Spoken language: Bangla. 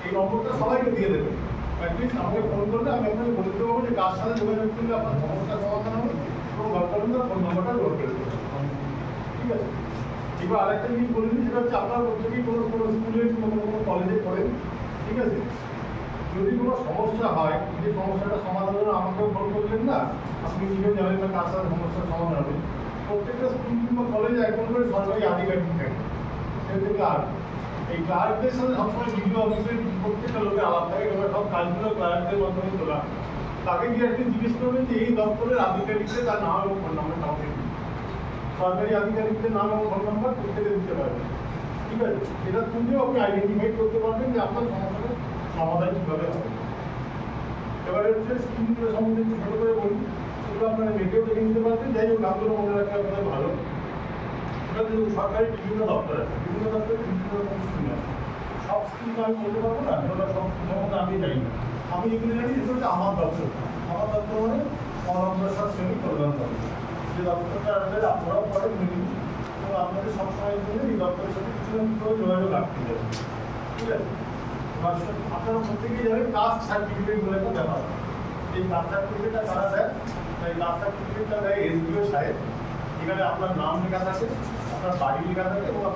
এই নম্বরটা সবাইকে দিয়ে দেবে। অ্যাটলিস্ট আমাকে ফোন করলে আমি আপনাকে বলে দিতে পারবো যে কার সাথে যোগাযোগ করলে আপনার সমস্যার সমাধান হবে এবং দরকার হলে ফোন নম্বরটা জোর করে দেবে। ঠিক আছে। এবার আরেকটা জিনিস বলে দিই, সেটা হচ্ছে আপনারা প্রত্যেকেই কোনো স্কুলে কোনো কলেজে পড়েন। ঠিক আছে। যদি কোনো সমস্যা হয়, যে সমস্যাটা সমাধান হলে আমাকেও ফোন করলেন না, আপনি নিজেও জানেন না কার সাথে সমস্যার সমাধান হবে। প্রত্যেকটা স্কুল কিংবা কলেজে একজন করে সরকারি আধিকারিক থাকে, সে হচ্ছে ক্লার্ক। এই ক্লার্কদের সাথে সবসময় ভিডিও অফিসের প্রত্যেকটা লোকের আলাপ থাকে, এবার সব কাজগুলো ক্লার্কদের মাধ্যমে তোলা। তাকে গিয়ে একদিন জিজ্ঞেস করবেন যে এই দপ্তরের আধিকারিকদের তার নাম এবং ফোন নাম্বার কাউকে দিন। সরকারি আধিকারিকদের নাম এবং ফোন নাম্বার প্রত্যেকে দিতে পারবেন। ঠিক আছে। এটা তুলেও আপনি আইডেন্টিফাই করতে পারবেন যে আপনার সমস্যাটা সমাধান কীভাবে হবে। এবারে হচ্ছে স্কিমগুলো সম্বন্ধে একটু ছোটো করে বলি, সেগুলো আপনারা নেটেও দেখে নিতে পারবেন। যাই হোক, নামগুলো মনে রাখলে আপনাদের ভালো। সেটা কিন্তু সরকারি বিভিন্ন দপ্তর আছে, বিভিন্ন দপ্তরে বিভিন্ন রকম স্কিম আছে। সব স্কিম আমি বলতে পারবো না, সেটা সব স্কিম সম্বন্ধে আমি জানি না। আমি যেগুলো জানি সেটা হচ্ছে আমার দপ্তর। আমার দপ্তর মানে অনগ্রসর শ্রেণী কল্যাণ দপ্তর। যে দপ্তরটা আসলে আপনারাও পড়েন মিলিয়ে, এবং আপনাদের সবসময়ের জন্য এই দপ্তরের সাথে কিছু না কিছু যোগাযোগ রাখতে যাবে। ঠিক আছে। আপনারা প্রত্যেকেই জানেন কাস্ট সার্টিফিকেট বলে একটা ব্যাপার। এই কাস্ট সার্টিফিকেটটা কারা দেয়? এই কাস্ট সার্টিফিকেটটা দেয় এসডিও সাহেব। এখানে আপনার নাম লেখা থাকে, আপনার বাড়ি লেখা থাকে এবং